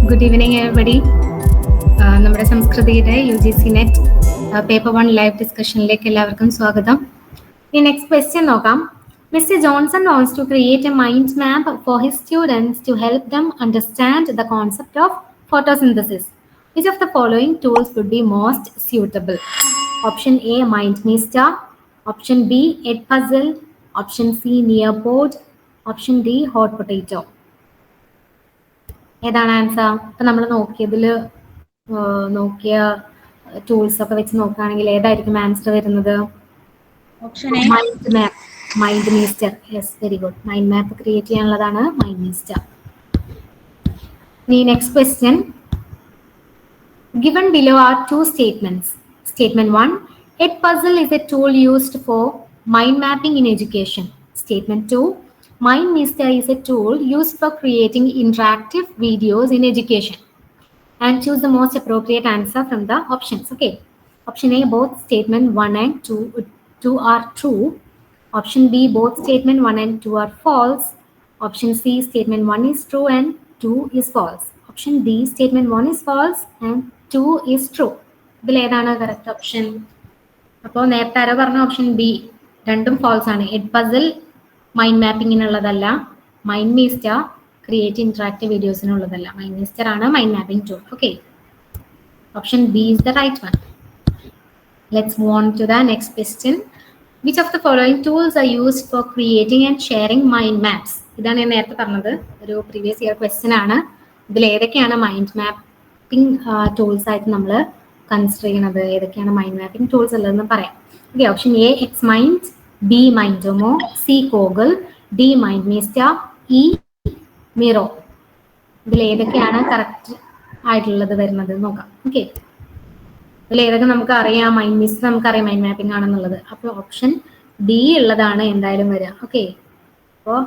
Good evening, everybody. നമ്മുടെ സംസ്കൃതിയുടെ UGC net paper 1 live ഡിസ്കഷനിലേക്ക് എല്ലാവർക്കും സ്വാഗതം. ഈ നെക്സ്റ്റ് ക്വസ്റ്റ്യൻ നോക്കാം. Mr. Johnson wants to create a mind map for his students to help them understand the concept of photosynthesis. Which of the following tools would be most suitable? Option A, MindMeter. Option B, Edpuzzle. Option C, Nearpod. Option D, Hot Potato. ഏതാണ് answer? ഇപ്പൊ നമ്മൾ നോക്കിയ tools ഒക്കെ വെച്ച് നോക്കുകയാണെങ്കിൽ ഏതായിരിക്കും answer വരുന്നത്? MindMeister. Yes, very good. Mind map create ചെയ്യാനുള്ളതാണ് MindMeister. ഇനി next question. Given below are two statements. Statement 1, Edpuzzle is a tool used for mind mapping in education. Statement 2, MindMeter is a tool used for creating interactive videos in education. And choose the most appropriate answer from the options. Okay. Option A, both statement 1 and 2 are true. Option B, both statement 1 and 2 are false. Option C, statement 1 is true and 2 is false. Option D, statement 1 is false and 2 is true. ഇതിൽ ഏതാണ് correct option? അപ്പോൾ നേരത്തെ ആരോ പറഞ്ഞ option B, രണ്ടും false ആണ്. Edpuzzle mind മാപ്പിങ്ങിനുള്ളതല്ല, MindMeister create interactive വീഡിയോസിനുള്ളതല്ല. MindMeister ആണ് mind mapping tool. Okay, option B is the right one. Let's move on to the next question. Which of the following tools are used for creating and sharing mind maps? ഇതാണ് ഞാൻ നേരത്തെ പറഞ്ഞത്, ഒരു previous year question ആണ്. ഇതിൽ ഏതൊക്കെയാണ് mind mapping tools ആയിട്ട് നമ്മൾ കൺസിഡർ ചെയ്യുന്നത്, ഏതൊക്കെയാണ് മൈൻഡ് മാപ്പിംഗ് ടൂൾസ് ഉള്ളതെന്ന് പറയാം. Okay, option A XMind, B Mindomo, C Coggle, D MindMeister, E Miro. ഇതിൽ ഏതൊക്കെയാണ് കറക്റ്റ് ആയിട്ടുള്ളത് വരുന്നത് നോക്കാം. ഓക്കെ, ഇതിൽ ഏതൊക്കെ നമുക്ക് അറിയാം? മൈൻഡ് മീസ്റ്റർ നമുക്കറിയാം മൈൻഡ് മാപ്പിംഗ് ആണെന്നുള്ളത്. അപ്പോൾ ഓപ്ഷൻ ഡി ഉള്ളതാണ് എന്തായാലും വരിക. ഓക്കെ, അപ്പോൾ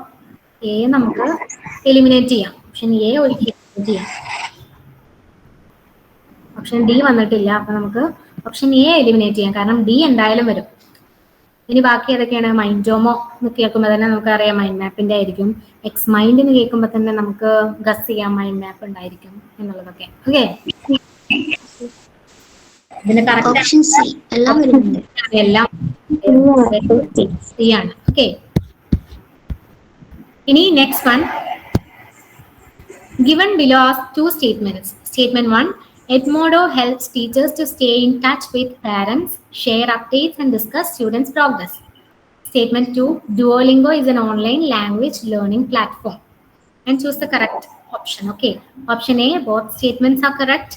എ നമുക്ക് എലിമിനേറ്റ് ചെയ്യാം. ഓപ്ഷൻ എ ഒരിക്കലും ചെയ്യാം. ഓപ്ഷൻ ഡി വന്നിട്ടില്ല, അപ്പൊ നമുക്ക് ഓപ്ഷൻ എ എലിമിനേറ്റ് ചെയ്യാം, കാരണം ഡി എന്തായാലും വരും. ഇനി ബാക്കി ഏതൊക്കെയാണ്? മൈൻഡോമോ എന്ന് കേൾക്കുമ്പോൾ തന്നെ നമുക്ക് അറിയാം മൈൻഡ് മാപ്പിന്റെ ആയിരിക്കും. എക്സ് മൈൻഡ് എന്ന് കേൾക്കുമ്പോൾ തന്നെ നമുക്ക് ഗസ് ചെയ്യാം മൈൻഡ് മാപ്പ് ഉണ്ടായിരിക്കും എന്നുള്ളതൊക്കെ. ഓക്കെ, ഇതിന് കറക്റ്റ് എല്ലാം സി ആണ്. ഓക്കെ, ഇനി next one. Given below are two statements. Statement 1, Edmodo helps teachers to stay in touch with parents, share updates, and discuss students' progress. Statement 2, Duolingo is an online language learning platform. And choose the correct option. Okay, option A, both statements are correct.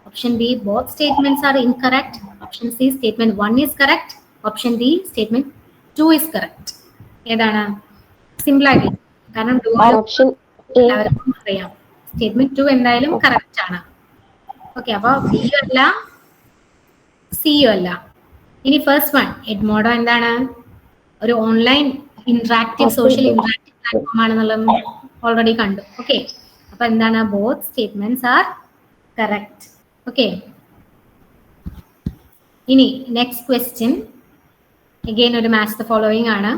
Option B, both statements are incorrect. Option C, statement 1 is correct. Option D, statement 2 is correct. ഏതാണ്? Simple ആയിട്ട്, കാരണം എല്ലാവർക്കും അറിയാം statement 2 എന്തായാലും correct ആണ്. Okay, അപ്പൊ ബിയും അല്ല സിയും അല്ല. ഇനി ഫസ്റ്റ് വൺ, എഡ്മോഡോ എന്താണ്? ഒരു online interactive social interactive platform ആണെന്നുള്ളത് ഓൾറെഡി കണ്ടു. ഓക്കെ, അപ്പൊ എന്താണ്? Both statements are correct. Okay, ഇനി നെക്സ്റ്റ് ക്വസ്റ്റ്യൻ അഗെയിൻ ഒരു മാച്ച് ദ ഫോളോയിങ് ആണ്.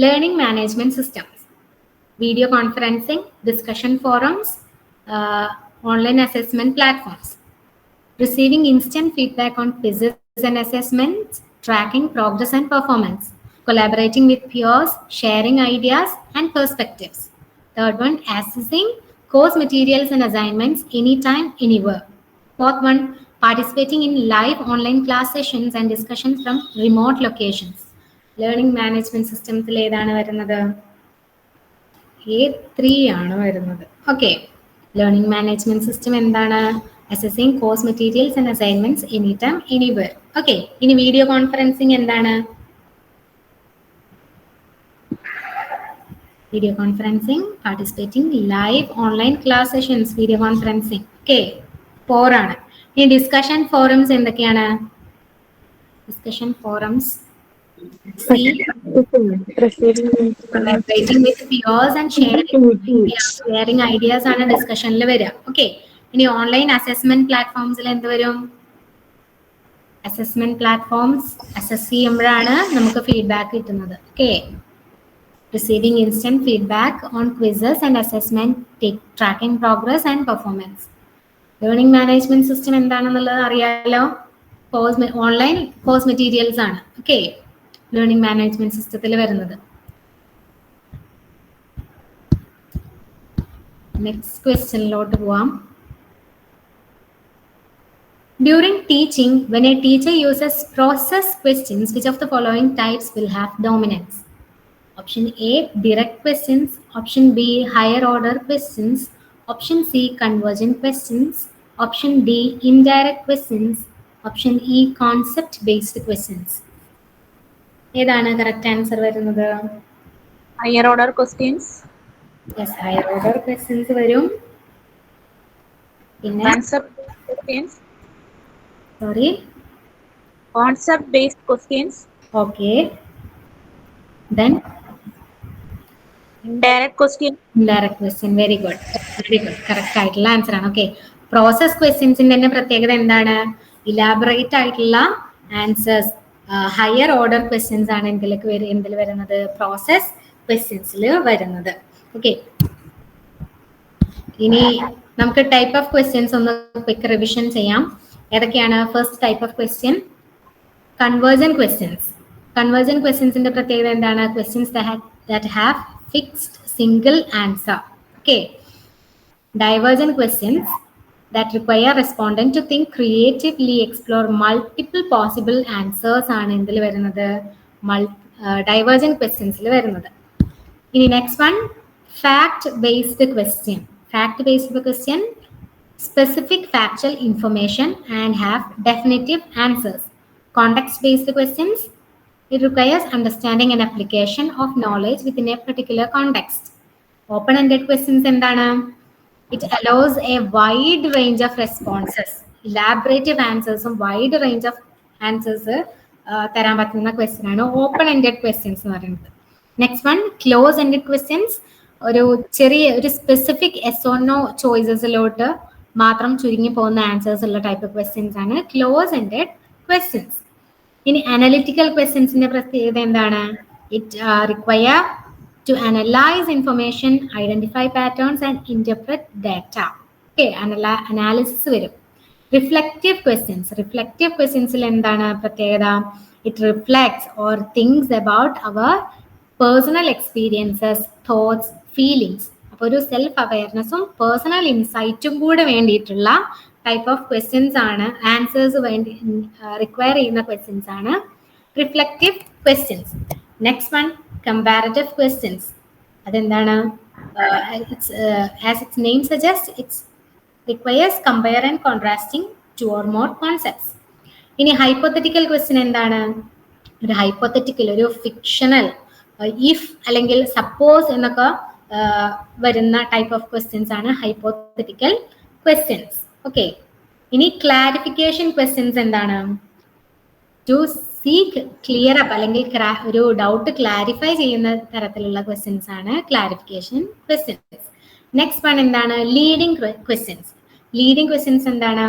Learning management systems, video conferencing, discussion forums, online assessment platforms, receiving instant feedback on quizzes and assessments, tracking progress and performance, collaborating with peers, sharing ideas and perspectives. Third one, accessing course materials and assignments anytime, anywhere. Fourth one, participating in live online class sessions and discussions from remote locations. Learning management systems ൽ ഏതാണ് വരുന്നത്? A3 ആണ് വരുന്നത്. Okay, learning management system എന്താണ്? Assessing course materials and assignments any time anywhere. Okay, ഇനി video conferencing എന്താണ്? Video conferencing, participating live online class sessions, video conferencing. Okay, 4 ആണ്. ഇനി ഡിസ്കഷൻ ഫോറംസ് എന്തൊക്കെയാണ്? Discussion forums collaborating with peers and sharing ideas ആണ് ഡിസ്കഷനിൽ വരിക. Okay, ഇനി online assessment പ്ലാറ്റ്ഫോംസിൽ എന്ത് വരും? അസസ്മെന്റ് പ്ലാറ്റ്ഫോംസ് അസസ് ചെയ്യുമ്പോഴാണ് നമുക്ക് ഫീഡ്ബാക്ക് കിട്ടുന്നത്. Okay, receiving instant feedback on quizzes and assessment, tracking progress and performance. Learning management system എന്താണെന്നുള്ളത് അറിയാലോ. ഓൺലൈൻ കോഴ്സ് മെറ്റീരിയൽസ് ആണ്. ഓക്കെ, ലേണിംഗ് മാനേജ്മെന്റ് സിസ്റ്റത്തിൽ വരുന്നത്. നെക്സ്റ്റ് ക്വസ്റ്റ്യനിലോട്ട് പോവാം. During teaching, when a teacher uses process questions, which of the following types will have dominance? Option A, direct questions. Option B, higher order questions. Option C, convergent questions. Option D, indirect questions. Option E, concept based questions. ഏതാണ് correct answer വരുന്നത്? Higher order questions. Yes, higher order questions വരും. പിന്നെ sorry, concept based questions. Okay, then indirect question. Indirect question, very good, correct ആയിട്ടുള്ള answer ആണ്. Okay, process ക്വസ്റ്റ്യൻസിന്റെ തന്നെ പ്രത്യേകത എന്താണ്? Elaborate ആയിട്ടുള്ള ആൻസേഴ്സ്. ഹയർ ഓർഡർ ക്വസ്റ്റ്യൻസ് ആണ് എന്തിൽ വരുന്നത്? പ്രോസസ് ക്വസ്റ്റ്യൻസിൽ വരുന്നത്. ഓക്കെ, ഇനി നമുക്ക് ടൈപ്പ് ഓഫ് ക്വസ്റ്റ്യൻസ് ഒന്ന് ക്വിക്ക് റിവിഷൻ ചെയ്യാം. ഏതൊക്കെയാണ്? First type of question, convergent questions. Convergent ക്വസ്റ്റ്യൻസിന്റെ പ്രത്യേകത എന്താണ്? Questions that have fixed single answer. Okay, divergent questions that require respondent to think creatively, explore multiple possible answers ആണ് എന്തിൽ വരുന്നത്? Divergent questions വരുന്നത്. ഇനി next one, fact based question. Fact based question, specific factual information and have definitive answers. Context based questions, it requires understanding and application of knowledge within a particular context. Open ended questions endana? It allows a wide range of responses, elaborative answers, and wide range of answers തരാൻ പറ്റുന്ന question ആണ് open ended questions എന്ന് പറയുന്നത്. Next one, close ended questions. ഒരു specific yes or no ചോയ്സസിലോട്ട് മാത്രം ചുരുങ്ങി പോകുന്ന ആൻസേഴ്സ് ഉള്ള ടൈപ്പ് ക്വസ്റ്റ്യൻസ് ആണ് ക്ലോസ് എൻഡഡ് ക്വസ്റ്റ്യൻസ്. ഇനി അനലിറ്റിക്കൽ ക്വസ്റ്റ്യൻസിന്റെ പ്രത്യേകത എന്താണ്? It require to analyse information, identify patterns and interpret data. Okay, analysis വരും. Reflective questions. റിഫ്ലക്റ്റീവ് ക്വസ്റ്റ്യൻസിൽ എന്താണ് പ്രത്യേകത? It reflects or thinks about our personal experiences, thoughts, feelings. അപ്പോൾ ഒരു സെൽഫ് അവയർനെസ്സും പേഴ്സണൽ ഇൻസൈറ്റും കൂടെ വേണ്ടിയിട്ടുള്ള ടൈപ്പ് ഓഫ് ക്വസ്റ്റ്യൻസ് ആണ്, ആൻസേഴ്സ് വേണ്ടി റിക്വയർ ചെയ്യുന്ന ക്വസ്റ്റ്യൻസ് ആണ് reflective questions. Next one, comparative questions. അതെന്താണ്? As its name suggest, its requires compare and contrasting two or more concepts. ഇനി ഹൈപ്പോത്തറ്റിക്കൽ ക്വസ്റ്റ്യൻ എന്താണ്? ഒരു ഹൈപ്പോത്തറ്റിക്കൽ, ഒരു ഫിക്ഷണൽ, ഇഫ് അല്ലെങ്കിൽ സപ്പോസ് എന്നൊക്കെ വരുന്ന ടൈപ്പ് ഓഫ് ക്വസ്റ്റ്യൻസ് ആണ് ഹൈപ്പോത്തറ്റിക്കൽ ക്വസ്റ്റ്യൻസ്. ഓക്കെ, ഇനി ക്ലാരിഫിക്കേഷൻ ക്വസ്റ്റ്യൻസ് എന്താണ്? ടു സീക്ക് ക്ലിയർ അപ്പ് അല്ലെങ്കിൽ ഒരു ഡൗട്ട് ക്ലാരിഫൈ ചെയ്യുന്ന തരത്തിലുള്ള ക്വസ്റ്റ്യൻസ് ആണ് ക്ലാരിഫിക്കേഷൻ ക്വസ്റ്റ്യൻസ്. നെക്സ്റ്റ് വൺ എന്താണ്? Leading questions. ലീഡിംഗ് ക്വസ്റ്റ്യൻസ് എന്താണ്?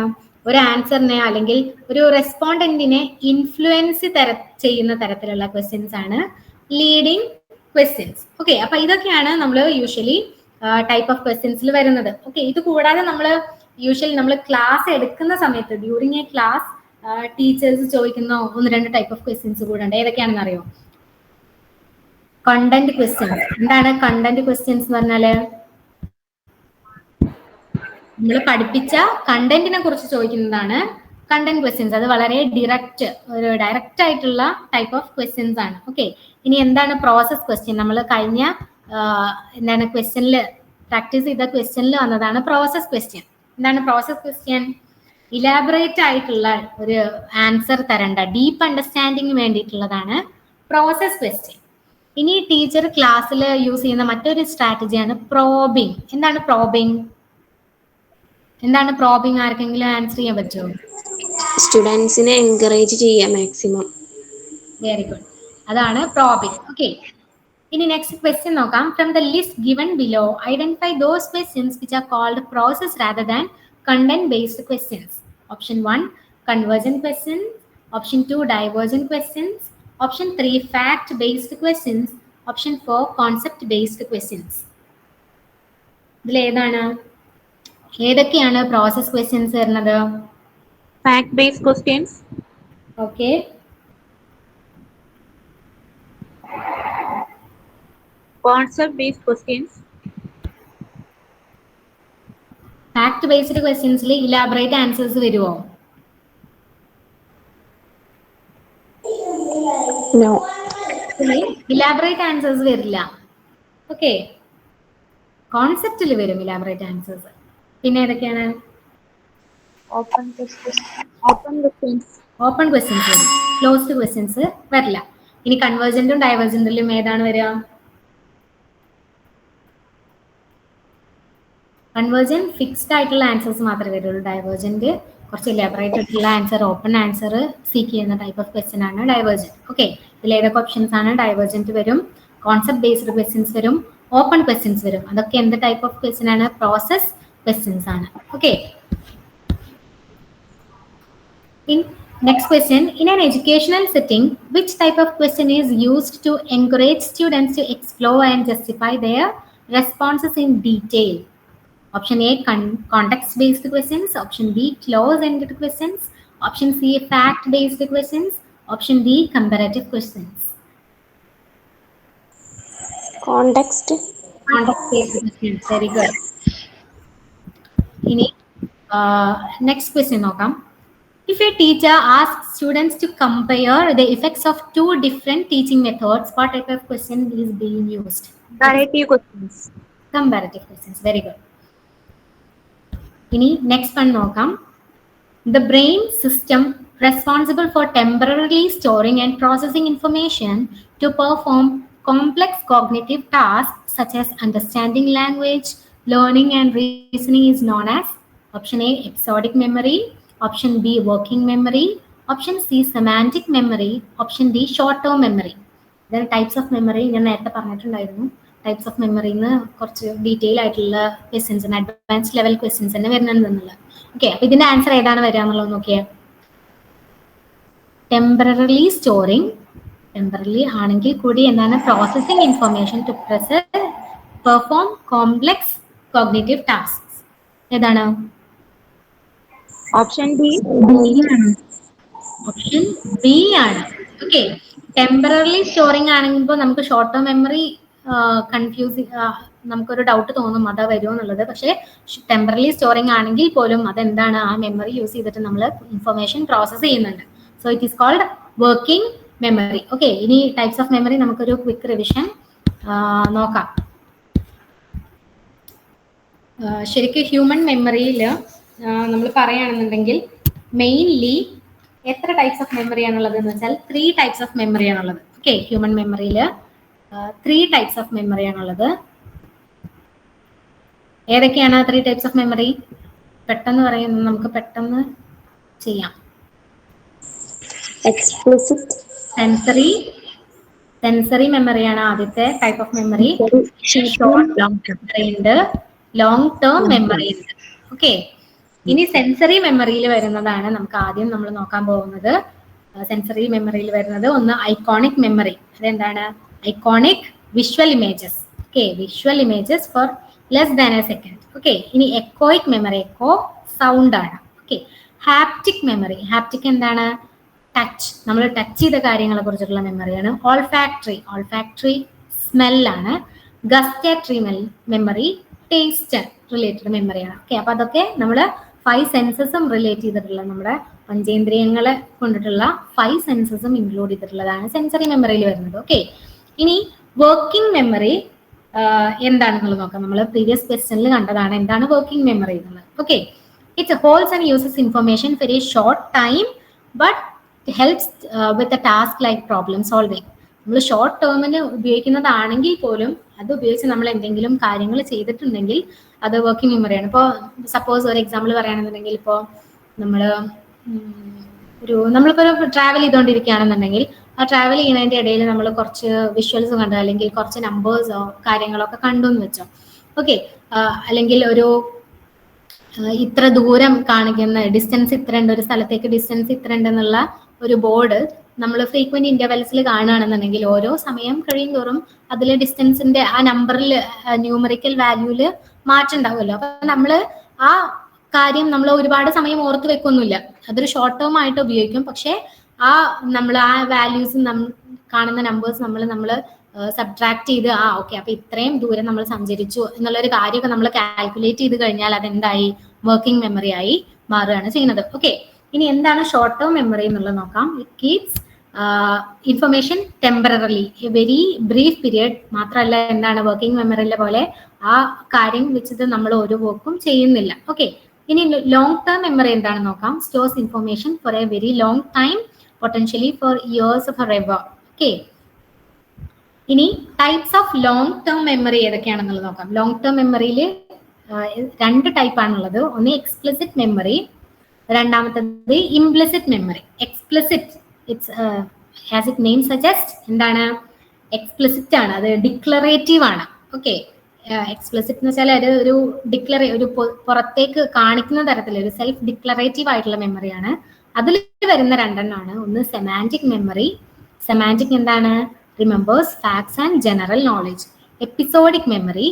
ഒരു ആൻസറിനെ അല്ലെങ്കിൽ ഒരു റെസ്പോണ്ടന്റിനെ ഇൻഫ്ലുവൻസ് ചെയ്യുന്ന തരത്തിലുള്ള ക്വസ്റ്റ്യൻസ് ആണ് ലീഡിംഗ് ക്വസ്റ്റ്യൻസ്. ഓക്കെ, അപ്പൊ ഇതൊക്കെയാണ് നമ്മൾ യൂഷ്വലി ടൈപ്പ് ഓഫ് ക്വസ്റ്റ്യൻസിൽ വരുന്നത്. ഓക്കെ, ഇത് കൂടാതെ നമ്മൾ ക്ലാസ് എടുക്കുന്ന സമയത്ത് ഡ്യൂറിങ് എ ക്ലാസ് ടീച്ചേഴ്സ് ചോദിക്കുന്ന ഒന്ന് രണ്ട് ടൈപ്പ് ഓഫ് ക്വസ്റ്റ്യൻസ് കൂടെ ഉണ്ട്. ഏതൊക്കെയാണെന്ന് അറിയോ? Content questions. എന്താണ് കണ്ടന്റ് ക്വസ്റ്റ്യൻസ് എന്ന് പറഞ്ഞാല്? നമ്മൾ പഠിപ്പിച്ച കണ്ടന്റിനെ കുറിച്ച് ചോദിക്കുന്നതാണ് കണ്ടന്റ് ക്വസ്റ്റ്യൻസ്. അത് വളരെ ഡയറക്റ്റ് ആയിട്ടുള്ള ടൈപ്പ് ഓഫ് ക്വസ്റ്റ്യൻസ് ആണ്. ഓക്കെ, ഇനി എന്താണ് പ്രോസസ് ക്വസ്റ്റ്യൻ? നമ്മൾ കഴിഞ്ഞ ക്വസ്റ്റ്യനിൽ പ്രാക്ടീസ് ചെയ്ത ക്വസ്റ്റ്യനിൽ വന്നതാണ് പ്രോസസ് ക്വസ്റ്റ്യൻ. എന്താണ് പ്രോസസ് ക്വസ്റ്റ്യൻ? ഇലാബറേറ്റ് ആയിട്ടുള്ള ഒരു ആൻസർ തരണ്ട, ഡീപ്പ് അണ്ടർസ്റ്റാൻഡിങ് വേണ്ടിയിട്ടുള്ളതാണ് പ്രോസസ് ക്വസ്റ്റ്യൻ. ഇനി ടീച്ചർ ക്ലാസ്സിൽ യൂസ് ചെയ്യുന്ന മറ്റൊരു സ്ട്രാറ്റജിയാണ് പ്രോബിംഗ്. എന്താണ് പ്രോബിംഗ്? ആർക്കെങ്കിലും ആൻസർ ചെയ്യാൻ പറ്റുമോ? സ്റ്റുഡൻസിനെ എൻകറേജ് ചെയ്യാം മാക്സിമം. വെരി ഗുഡ്, അതാണ് പ്രോബിംഗ്. ഓക്കെ, ഇനി നെക്സ്റ്റ് ക്വസ്റ്റ്യൻ നോക്കാം. From the list given below identify those questions which are called process rather than content based questions. Option 1, convergent questions. Option 2, divergent questions. Option 3, fact based questions. Option 4 concept based questions. ഇതിൽ ഏതൊക്കെയാണ് process questions വരുന്നത്? fact based questions, okay, concept based questions, fact based ക്വസ്റ്റ്യൻസിൽ elaborate answers വരുമോ? No. Elaborate answers വരില്ല. Okay, കോൺസെപ്റ്റിൽ വരും elaborate answers. പിന്നെ ഏതൊക്കെയാണ്? open questions, open questions, open questions വരും, ക്ലോസ്ഡ് ക്വസ്റ്റ്യൻസ് വരില്ല. ഇനി കൺവേർജന്റും ഡൈവേർജന്റിലും ഏതാണ് വരിക? കൺവേർജന്റ് ഫിക്സ്ഡ് ആയിട്ടുള്ള ആൻസേഴ്സ് മാത്രമേ വരുള്ളൂ. ഡൈവേർജന്റ് കുറച്ച് ഇലാബറേറ്റ് ആയിട്ടുള്ള ആൻസർ, ഓപ്പൺ ആൻസർ സീക്ക് ചെയ്യുന്ന ടൈപ്പ് ഓഫ് ക്വസ്റ്റ്യൻ ആണ് ഡൈവേർജന്റ്. ഓക്കെ, ഇതിൽ ഏതൊക്കെ ഓപ്ഷൻസ് ആണ്? ഡൈവേർജന്റ് വരും, കോൺസെപ്റ്റ് ബേസ്ഡ് ക്വസ്റ്റ്യൻസ് വരും, ഓപ്പൺ ക്വസ്റ്റ്യൻസ് വരും. അതൊക്കെ എന്ത് ടൈപ്പ് ഓഫ് ക്വസ്റ്റ്യൻ ആണ്? പ്രോസസ് ക്വസ്റ്റ്യൻസ് ആണ്. Okay, next question, in an educational setting, which type of question is used to encourage students to explore and justify their responses in detail? Option A, context based questions. Option B, close ended questions. Option C, fact based questions. Option D, comparative questions. Context based questions. Very good. Next question നോക്കാം. If a teacher asks students to compare the effects of two different teaching methods, what type of question is being used? comparative questions, Comparative questions. Very good. Next one നോക്കാം. The brain system responsible for temporarily storing and processing information to perform complex cognitive tasks such as understanding language, learning and reasoning is known as option A, episodic memory, option B, working memory, option C, semantic memory, option D, short term memory. There are types of memory ഞാൻ നേരത്തെ പറഞ്ഞിട്ടുണ്ടായിരുന്നു. Types of മെമ്മറിന്ന് കുറച്ച് detail ആയിട്ടുള്ള questions, advanced level questions തന്നെ വരുന്നുണ്ടെന്നുള്ളത്. Okay, അപ്പൊ ഇതിന്റെ answer ഏതാണ് വരിക എന്നുള്ളത് നോക്കിയേ. ടെമ്പററിലി സ്റ്റോറിങ്, ടെമ്പററി ആണെങ്കിൽ കൂടി എന്താണ്? Processing information to perform complex cognitive tasks. ഏതാണ്? option D, ഓപ്ഷൻ ബി ആണ്. ഓക്കെ, ടെമ്പററി സ്റ്റോറിങ് ആണെങ്കിൽ നമുക്ക് ഷോർട്ട് ടേം മെമ്മറി കൺഫ്യൂസിങ്, നമുക്കൊരു ഡൗട്ട് തോന്നും അതാ വരുമോ എന്നുള്ളത്. പക്ഷേ ടെമ്പററി സ്റ്റോറിങ് ആണെങ്കിൽ പോലും അതെന്താണ്? ആ മെമ്മറി യൂസ് ചെയ്തിട്ട് നമ്മൾ ഇൻഫർമേഷൻ പ്രോസസ് ചെയ്യുന്നുണ്ട്. So it is cold working memory. Okay, ഇനി ടൈപ്സ് ഓഫ് മെമ്മറി നമുക്കൊരു ക്വിക്ക് റിവിഷൻ നോക്കാം. ശരിക്കും ഹ്യൂമൻ മെമ്മറിയിൽ നമ്മൾ പറയുകയാണെന്നുണ്ടെങ്കിൽ മെയിൻലി എത്ര ടൈപ്സ് ഓഫ് മെമ്മറി ആണുള്ളത് എന്ന് വെച്ചാൽ 3 ടൈപ്സ് ഓഫ് മെമ്മറി ആണുള്ളത്. ഓക്കെ, ഹ്യൂമൻ മെമ്മറിയിൽ 3 ടൈപ്സ് ഓഫ് മെമ്മറി ആണുള്ളത്. ഏതൊക്കെയാണ് 3 ടൈപ്സ് ഓഫ് മെമ്മറി? പെട്ടെന്ന് പറയുന്നത്, നമുക്ക് പെട്ടെന്ന് ചെയ്യാം. എക്സ്പ്ലിസിറ്റ് സെൻസറി മെമ്മറിയാണ് ആദ്യത്തെ type of memory. Long term memory ഉണ്ട്. ഓക്കെ, ഇനി സെൻസറി മെമ്മറിയിൽ വരുന്നതാണ് നമുക്ക് ആദ്യം നമ്മൾ നോക്കാൻ പോകുന്നത്. സെൻസറി മെമ്മറിയിൽ വരുന്നത് ഒന്ന് ഐക്കോണിക് മെമ്മറി. അതെന്താണ്? Iconic visual images. Okay, visual images for less than a second. Okay, ഇനി എക്കോയിക് മെമ്മറി, എക്കോ സൗണ്ട് ആണ്. ഓക്കെ, ഹാപ്റ്റിക് മെമ്മറി, ഹാപ്റ്റിക് എന്താണ്? ടച്ച്, നമ്മൾ ടച്ച് ചെയ്ത കാര്യങ്ങളെ കുറിച്ചിട്ടുള്ള മെമ്മറിയാണ്. ഓൾഫാക്ടറി സ്മെല്ലാണ്. ഗസ്റ്റേറ്ററി മെമ്മറി ടേസ്റ്റ് റിലേറ്റഡ് മെമ്മറിയാണ്. ഓക്കെ, അപ്പൊ അതൊക്കെ നമ്മൾ 5 സെൻസസും റിലേറ്റ് ചെയ്തിട്ടുള്ള, നമ്മുടെ പഞ്ചേന്ദ്രിയങ്ങളെ കൊണ്ടിട്ടുള്ള 5 സെൻസസും ഇൻക്ലൂഡ് ചെയ്തിട്ടുള്ളതാണ് സെൻസറി മെമ്മറിയിൽ വരുന്നത്. ഓക്കെ, ഇനി വർക്കിംഗ് മെമ്മറി എന്താണെന്നുള്ളത് നോക്കാം. നമ്മൾ പ്രീവിയസ് ക്വസ്റ്റ്യനിൽ കണ്ടതാണ് എന്താണ് വർക്കിംഗ് മെമ്മറി എന്നുള്ളത്. Okay, it holds and uses information for A short time but helps with a task like problem solving. നമ്മൾ ഷോർട്ട് ടേമിന് ഉപയോഗിക്കുന്നതാണെങ്കിൽ പോലും അത് ഉപയോഗിച്ച് നമ്മൾ എന്തെങ്കിലും കാര്യങ്ങൾ ചെയ്തിട്ടുണ്ടെങ്കിൽ അത് വർക്കിംഗ് മെമ്മറിയാണ്. ഇപ്പോൾ സപ്പോസ് ഒരു എക്സാമ്പിൾ പറയുകയാണെന്നുണ്ടെങ്കിൽ, ഇപ്പോൾ നമ്മളിപ്പോൾ ഒരു ട്രാവൽ ചെയ്തുകൊണ്ടിരിക്കുകയാണെന്നുണ്ടെങ്കിൽ ആ ട്രാവൽ ചെയ്യുന്നതിൻ്റെ ഇടയിൽ നമ്മൾ കുറച്ച് വിഷ്വൽസ് കണ്ടു, അല്ലെങ്കിൽ കുറച്ച് നമ്പേഴ്സോ കാര്യങ്ങളൊക്കെ കണ്ടു എന്ന് വെച്ചോ. ഓക്കെ, അല്ലെങ്കിൽ ഒരു ഇത്ര ദൂരം കാണിക്കുന്ന ഡിസ്റ്റൻസ് ഇത്ര ഉണ്ട്, ഒരു സ്ഥലത്തേക്ക് ഡിസ്റ്റൻസ് ഇത്ര ഉണ്ട് എന്നുള്ള ഒരു ബോർഡ് നമ്മൾ ഫ്രീക്വന്റ് ഇന്റർവെൽസിൽ കാണുകയാണെന്നുണ്ടെങ്കിൽ ഓരോ സമയം കഴിയും തോറും അതിലെ ഡിസ്റ്റൻസിന്റെ ആ നമ്പറിൽ ന്യൂമറിക്കൽ വാല്യൂല് മാറ്റം ഉണ്ടാവുമല്ലോ. അപ്പൊ നമ്മള് ആ കാര്യം നമ്മൾ ഒരുപാട് സമയം ഓർത്ത് വെക്കൊന്നുമില്ല, അതൊരു ഷോർട്ട് ടേം ആയിട്ട് ഉപയോഗിക്കും. പക്ഷെ നമ്മൾ ആ വാല്യൂസ് കാണുന്ന നമ്പേഴ്സ് നമ്മൾ സബ്ട്രാക്ട് ചെയ്ത് ഓക്കെ അപ്പൊ ഇത്രയും ദൂരം നമ്മൾ സഞ്ചരിച്ചു എന്നുള്ളൊരു കാര്യമൊക്കെ നമ്മൾ കാൽക്കുലേറ്റ് ചെയ്ത് കഴിഞ്ഞാൽ അതെന്തായി, വർക്കിംഗ് മെമ്മറി ആയി മാറുകയാണ് ചെയ്യുന്നത്. ഓക്കെ, ഇനി എന്താണ് ഷോർട്ട് ടേം മെമ്മറി എന്നുള്ളത് നോക്കാം. It keeps information temporarily, A very brief period. മാത്രമല്ല എന്താണ്, വർക്കിംഗ് മെമ്മറിയിലെ പോലെ ആ കാര്യം വെച്ചിട്ട് നമ്മൾ ഓരോ വർക്കും ചെയ്യുന്നില്ല. ഓക്കെ, ഇനി ലോങ് ടേം മെമ്മറി എന്താണെന്ന് നോക്കാം. Stores information for a very long time, potentially for years forever. Okay, ഇനി types of long term memory ഏതൊക്കെയാണെന്നുള്ളത് നോക്കാം. ലോങ് ടേം മെമ്മറിയിൽ 2 ടൈപ്പ് ആണുള്ളത്. ഒന്ന് എക്സ്പ്ലിസിറ്റ് മെമ്മറി, രണ്ടാമത്തത് implicit memory. Explicit, it's as it name suggest, എന്താണ്, explicit ആണ്, അത് ഡിക്ലറേറ്റീവ് ആണ്. ഓക്കെ, എക്സ്പ്ലിസിറ്റ് എന്ന് വെച്ചാൽ അത് ഒരു പുറത്തേക്ക് കാണിക്കുന്ന തരത്തിൽ ഒരു സെൽഫ് ഡിക്ലറേറ്റീവ് ആയിട്ടുള്ള മെമ്മറിയാണ്. അതിൽ വരുന്ന 2 എണ്ണമാണ്. ഒന്ന് സെമാൻറ്റിക് മെമ്മറി. സെമാൻറ്റിക് എന്താണ്, remembers facts and general knowledge. Episodic memory,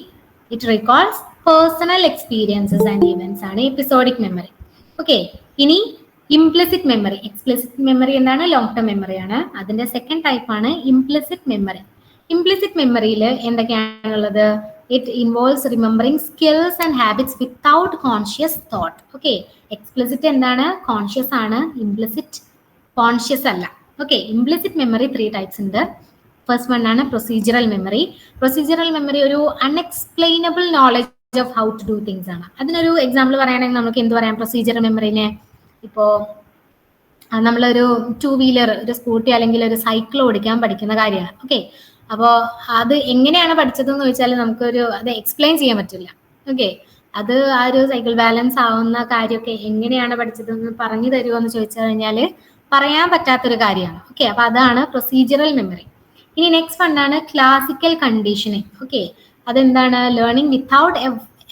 it recalls personal experiences and events ആണ് എപ്പിസോഡിക് മെമ്മറി. ഓക്കെ, ഇനി ഇംപ്ലിസിറ്റ് മെമ്മറി. എക്സ്പ്ലിസിറ്റ് മെമ്മറി എന്താണ്, ലോങ് ടേം മെമ്മറിയാണ്. അതിന്റെ സെക്കൻഡ് ടൈപ്പ് ആണ് ഇംപ്ലിസിറ്റ് മെമ്മറി. ഇംപ്ലിസിറ്റ് മെമ്മറിയിൽ എന്തൊക്കെയാണുള്ളത്, it involves remembering skills and habits without conscious thought. Okay, explicit എന്താണ്, conscious ആണ്, ഇംപ്ലിസിറ്റ് കോൺഷ്യസ് അല്ല. ഓക്കെ, ഇംപ്ലിസിറ്റ് മെമ്മറി 3 ടൈപ്സ് ഉണ്ട്. ഫസ്റ്റ് വൺ ആണ് പ്രൊസീജിയറൽ മെമ്മറി. പ്രൊസീജിയറൽ മെമ്മറി ഒരു unexplainable knowledge of how to do things ആണ്. അതിനൊരു example പറയുകയാണെങ്കിൽ നമുക്ക് എന്ത് പറയാം പ്രൊസീജിയറൽ മെമ്മറിനെ? ഇപ്പോ നമ്മളൊരു 2 വീലർ, ഒരു സ്കൂട്ടി അല്ലെങ്കിൽ ഒരു സൈക്കിൾ ഓടിക്കാൻ പഠിക്കുന്ന കാര്യമാണ്. ഓക്കെ, അപ്പോൾ അത് എങ്ങനെയാണ് പഠിച്ചതെന്ന് ചോദിച്ചാൽ അത് എക്സ്പ്ലെയിൻ ചെയ്യാൻ പറ്റില്ല. ഓക്കെ, അത് ആ ഒരു സൈക്കിൾ ബാലൻസ് ആവുന്ന കാര്യമൊക്കെ എങ്ങനെയാണ് പഠിച്ചതെന്ന് പറഞ്ഞു തരുമോ എന്ന് ചോദിച്ചു കഴിഞ്ഞാൽ പറയാൻ പറ്റാത്തൊരു കാര്യമാണ്. ഓക്കെ, അപ്പൊ അതാണ് പ്രൊസീജിയറൽ മെമ്മറി. ഇനി നെക്സ്റ്റ് വണ്ണാണ് ക്ലാസിക്കൽ കണ്ടീഷനിങ്. ഓക്കെ, അതെന്താണ്, learning without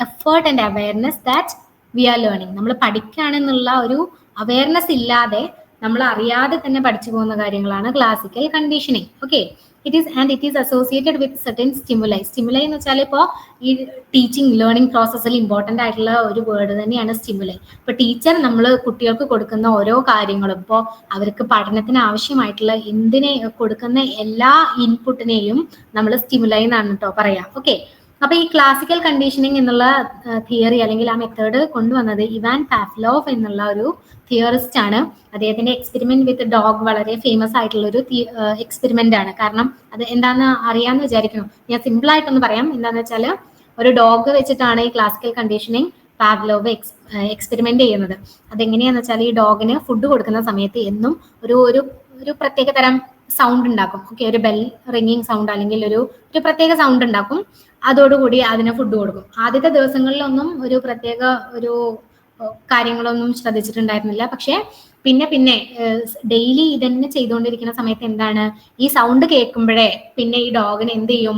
effort and awareness that we are learning. നമ്മൾ പഠിക്കുകയാണെന്നുള്ള ഒരു അവയർനെസ് ഇല്ലാതെ നമ്മൾ അറിയാതെ തന്നെ പഠിച്ചു പോകുന്ന കാര്യങ്ങളാണ് classical conditioning. Okay, it is associated with certain stimuli. Stimuli എന്ന് വെച്ചാൽ ഇപ്പോൾ ഈ ടീച്ചിങ് ലേണിംഗ് പ്രോസസ്സിൽ ഇമ്പോർട്ടൻ്റ് ആയിട്ടുള്ള ഒരു വേർഡ് തന്നെയാണ് സ്റ്റിമുലൈ. ഇപ്പോൾ ടീച്ചർ നമ്മൾ കുട്ടികൾക്ക് കൊടുക്കുന്ന ഓരോ കാര്യങ്ങളും, ഇപ്പോൾ അവർക്ക് പഠനത്തിന് ആവശ്യമായിട്ടുള്ള എന്തിനെ കൊടുക്കുന്ന എല്ലാ ഇൻപുട്ടിനെയും നമ്മൾ സ്റ്റിമുലൈ എന്നാണ് കേട്ടോ പറയാം. ഓക്കെ, അപ്പൊ ഈ ക്ലാസിക്കൽ കണ്ടീഷനിങ് എന്നുള്ള തിയറി അല്ലെങ്കിൽ ആ മെത്തേഡ് കൊണ്ടുവന്നത് ഇവാൻ പാവ്ലോവ് എന്നുള്ള ഒരു തിയറിസ്റ്റ് ആണ്. അദ്ദേഹത്തിന്റെ എക്സ്പെരിമെന്റ് വിത്ത് ഡോഗ് വളരെ ഫേമസ് ആയിട്ടുള്ള ഒരു എക്സ്പെരിമെന്റ് ആണ്. കാരണം അത് എന്താണെന്ന് അറിയാമെന്ന് വിചാരിക്കുന്നു. ഞാൻ സിമ്പിൾ ആയിട്ടൊന്ന് പറയാം. എന്താന്ന് വെച്ചാൽ ഒരു ഡോഗ് വെച്ചിട്ടാണ് ഈ ക്ലാസിക്കൽ കണ്ടീഷനിങ് പാവ്ലോവ് എക്സ്പെരിമെന്റ് ചെയ്യുന്നത്. അതെങ്ങനെയാന്ന് വെച്ചാൽ ഈ ഡോഗിന് ഫുഡ് കൊടുക്കുന്ന സമയത്ത് എന്നും ഒരു പ്രത്യേക തരം സൗണ്ട് ഉണ്ടാക്കും. ഓക്കെ, ഒരു ബെൽ റിംഗിങ് സൗണ്ട് അല്ലെങ്കിൽ ഒരു പ്രത്യേക സൗണ്ട് ഉണ്ടാക്കും. അതോടുകൂടി അതിന് ഫുഡ് കൊടുക്കും. ആദ്യത്തെ ദിവസങ്ങളിലൊന്നും ഒരു പ്രത്യേക കാര്യങ്ങളൊന്നും ശ്രദ്ധിച്ചിട്ടുണ്ടായിരുന്നില്ല. പക്ഷെ പിന്നെ ഡെയിലി ഇതന്നെ ചെയ്തുകൊണ്ടിരിക്കുന്ന സമയത്ത് എന്താണ്, ഈ സൗണ്ട് കേൾക്കുമ്പോഴേ പിന്നെ ഈ ഡോഗിന് എന്ത് ചെയ്യും,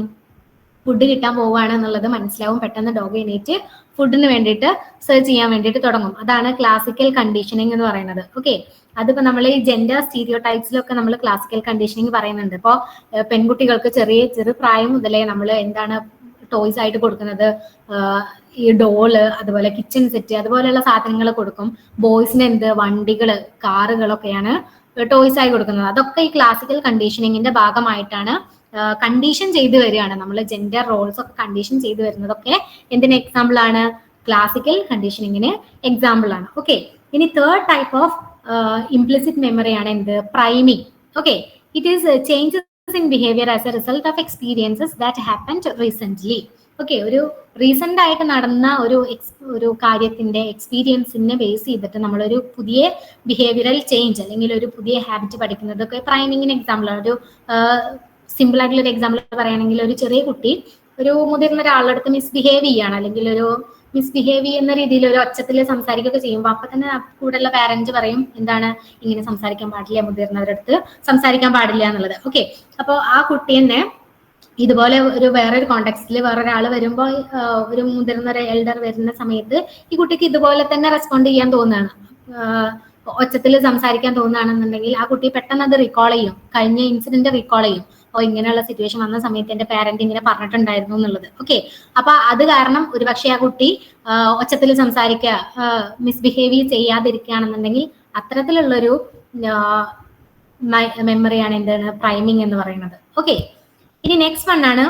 ഫുഡ് കിട്ടാൻ പോവുകയാണ് എന്നുള്ളത് മനസ്സിലാവും. പെട്ടെന്ന് ഡോഗ് എണീറ്റ് ഫുഡിന് വേണ്ടിയിട്ട് സെർച്ച് ചെയ്യാൻ വേണ്ടിയിട്ട് തുടങ്ങും. അതാണ് ക്ലാസിക്കൽ കണ്ടീഷനിങ് എന്ന് പറയുന്നത്. ഓക്കെ, അതിപ്പോ നമ്മൾ ഈ ജെൻഡർ സ്റ്റീരിയോ ടൈപ്സിലൊക്കെ നമ്മൾ ക്ലാസിക്കൽ കണ്ടീഷനിങ് പറയുന്നുണ്ട്. ഇപ്പോൾ പെൺകുട്ടികൾക്ക് ചെറു പ്രായം മുതലേ നമ്മൾ എന്താണ് ടോയ്സ് ആയിട്ട് കൊടുക്കുന്നത്, ഈ ഡോള്, അതുപോലെ കിച്ചൺ സെറ്റ്, അതുപോലെയുള്ള സാധനങ്ങൾ കൊടുക്കും. ബോയ്സിന് വണ്ടികള്, കാറുകളൊക്കെയാണ് ടോയ്സ് ആയി കൊടുക്കുന്നത്. അതൊക്കെ ഈ ക്ലാസിക്കൽ കണ്ടീഷനിങ്ങിന്റെ ഭാഗമായിട്ടാണ് കണ്ടീഷൻ ചെയ്തു വരികയാണ്. നമ്മൾ ജെൻഡർ റോൾസ് ഒക്കെ കണ്ടീഷൻ ചെയ്തു വരുന്നതൊക്കെ എന്തിന് എക്സാമ്പിൾ ആണ്, ക്ലാസിക്കൽ കണ്ടീഷനിങ്ങിന് എക്സാമ്പിൾ ആണ്. ഓക്കെ, ഇനി third type of implicit memory ആണ് priming. Okay, it is changes in behavior as a result of experiences that happened recently. Okay, ഒരു റീസെന്റ് ആയിട്ട് നടന്ന ഒരു കാര്യത്തിന്റെ എക്സ്പീരിയൻസിനെ ബേസ് ചെയ്തിട്ട് നമ്മളൊരു പുതിയ ബിഹേവിയറൽ ചേഞ്ച് അല്ലെങ്കിൽ ഒരു പുതിയ ഹാബിറ്റ് പഠിക്കുന്നതൊക്കെ പ്രൈമിങ്ങിന് എക്സാമ്പിൾ ആണ്. ഒരു സിമ്പിൾ ആയിട്ടുള്ള ഒരു എക്സാമ്പിൾ പറയുകയാണെങ്കിൽ ഒരു ചെറിയ കുട്ടി ഒരു മുതിർന്ന ഒരാളുടെ അടുത്ത് മിസ്ബിഹേവ് ചെയ്യാണ്, അല്ലെങ്കിൽ ഒരു മിസ്ബിഹേവ് ചെയ്യുന്ന രീതിയിൽ ഒരു ഒച്ചത്തിൽ സംസാരിക്കുകയൊക്കെ ചെയ്യുമ്പോൾ അപ്പൊ തന്നെ കൂടെയുള്ള പാരന്റ് പറയും എന്താണ്, ഇങ്ങനെ സംസാരിക്കാൻ പാടില്ല, മുതിർന്നവരുടെ അടുത്ത് സംസാരിക്കാൻ പാടില്ല എന്നുള്ളത്. ഓക്കെ, അപ്പോൾ ആ കുട്ടി തന്നെ ഇതുപോലെ വേറൊരു കോണ്ടെക്സ്റ്റിൽ വേറൊരാൾ വരുമ്പോൾ ഒരു മുതിർന്ന ഒരു എൽഡർ വരുന്ന സമയത്ത് ഈ കുട്ടിക്ക് ഇതുപോലെ തന്നെ റെസ്പോണ്ട് ചെയ്യാൻ തോന്നുകയാണ്. ഒച്ചത്തിൽ സംസാരിക്കാൻ തോന്നുകയാണെന്നുണ്ടെങ്കിൽ ആ കുട്ടി പെട്ടെന്ന് അത് റീകോൾ ചെയ്യും, കഴിഞ്ഞ ഇൻസിഡന്റ് റീകോൾ ചെയ്യും. ഓ, ഇങ്ങനെയുള്ള സിറ്റുവേഷൻ വന്ന സമയത്ത് എന്റെ പാരന്റ് ഇങ്ങനെ പറഞ്ഞിട്ടുണ്ടായിരുന്നു എന്നുള്ളത്. ഓക്കെ, അപ്പൊ അത് കാരണം ഒരുപക്ഷെ ആ കുട്ടി ഒച്ചത്തിൽ സംസാരിക്കുക, മിസ്ബിഹേവ് ചെയ്യാതിരിക്കുകയാണെന്നുണ്ടെങ്കിൽ അത്തരത്തിലുള്ളൊരു മെമ്മറിയാണ് എന്താണ് പ്രൈമിംഗ് എന്ന് പറയുന്നത്. ഓക്കെ, ഇനി നെക്സ്റ്റ് വൺ ആണ്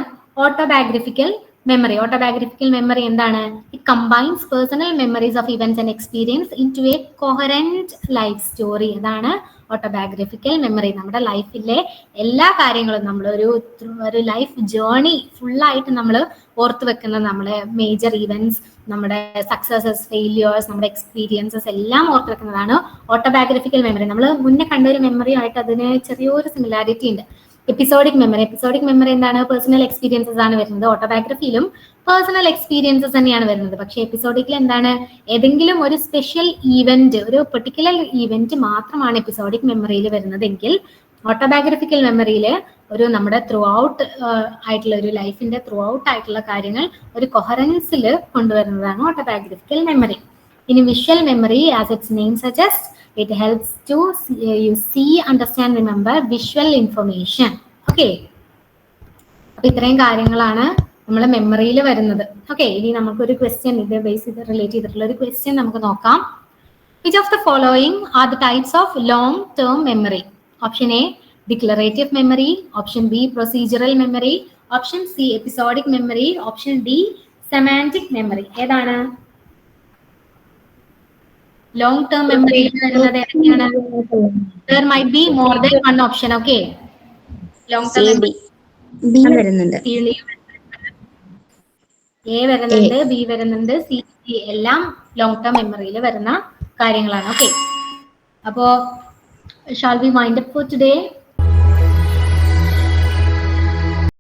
ഓട്ടോബയോഗ്രഫിക്കൽ മെമ്മറി. ഓട്ടോബയോഗ്രഫിക്കൽ മെമ്മറി എന്താണ്? It combines personal memories of events and experience in to a coherent life story. അതാണ് ഓട്ടോബയോഗ്രഫിക്കൽ മെമ്മറി. നമ്മുടെ ലൈഫിലെ എല്ലാ കാര്യങ്ങളും നമ്മൾ ഒരു ലൈഫ് ജേർണി ഫുള്ളായിട്ട് നമ്മൾ ഓർത്ത് വെക്കുന്ന നമ്മളെ മേജർ ഇവന്റ്സ്, നമ്മുടെ സക്സസസ്, ഫെയിലിയേഴ്സ്, നമ്മുടെ എക്സ്പീരിയൻസസ് എല്ലാം ഓർത്ത് വെക്കുന്നതാണ് ഓട്ടോബയോഗ്രഫിക്കൽ മെമ്മറി. നമ്മൾ മുന്നേ കണ്ട ഒരു മെമ്മറിയായിട്ട് അതിന് ചെറിയൊരു സിമിലാരിറ്റി ഉണ്ട്. എപ്പിസോഡിക് മെമ്മറി എന്താണ്? പേഴ്സണൽ എക്സ്പീരിയൻസസ് ആണ് വരുന്നത്. ഓട്ടോബയോഗ്രഫിയിലും പേഴ്സണൽ എക്സ്പീരിയൻസസ് തന്നെയാണ് വരുന്നത്. പക്ഷെ എപ്പിസോഡിക്കിൽ എന്താണ്? ഏതെങ്കിലും ഒരു സ്പെഷ്യൽ ഈവന്റ്, ഒരു പെർട്ടിക്കുലർ ഈവന്റ് മാത്രമാണ് എപ്പിസോഡിക് മെമ്മറിയിൽ വരുന്നതെങ്കിൽ ഓട്ടോബയോഗ്രഫിക്കൽ മെമ്മറിയിൽ ഒരു നമ്മുടെ ത്രൂ ഔട്ട് ആയിട്ടുള്ള ഒരു ലൈഫിന്റെ ത്രൂ ഔട്ട് ആയിട്ടുള്ള കാര്യങ്ങൾ ഒരു കൊഹറൻസിൽ കൊണ്ടുവരുന്നതാണ് ഓട്ടോബയോഗ്രഫിക്കൽ മെമ്മറി. ഇനി visual memory, as its name suggest, it helps to you see, understand, remember visual information. Okay, അപ്പൊ ഇത്രയും കാര്യങ്ങളാണ് നമ്മളെ മെമ്മറിയിൽ വരുന്നത്. ഓക്കെ, ഇനി നമുക്കൊരു ക്വസ്റ്റ്യൻ ഇത് ബേസ് ചെയ്ത് റിലേറ്റ് ചെയ്തിട്ടുള്ള ഒരു ക്വസ്റ്റ്യൻ നമുക്ക് നോക്കാം. Which of the following are the types of long term memory? Option A, declarative memory. Option B, procedural memory. Option C, episodic memory. Option D, semantic memory. ഏതാണ് long term memory വരുന്നത്? ഏതൊക്കെയാണ്? There might be more than one option. Okay, long term memory B വരുന്നുണ്ട്, A വരുന്നുണ്ട്, B വരുന്നുണ്ട്, C, എല്ലാം long term മെമ്മറിയിൽ വരുന്ന കാര്യങ്ങളാണ്. ഓക്കെ, അപ്പോ shall we wind up for today?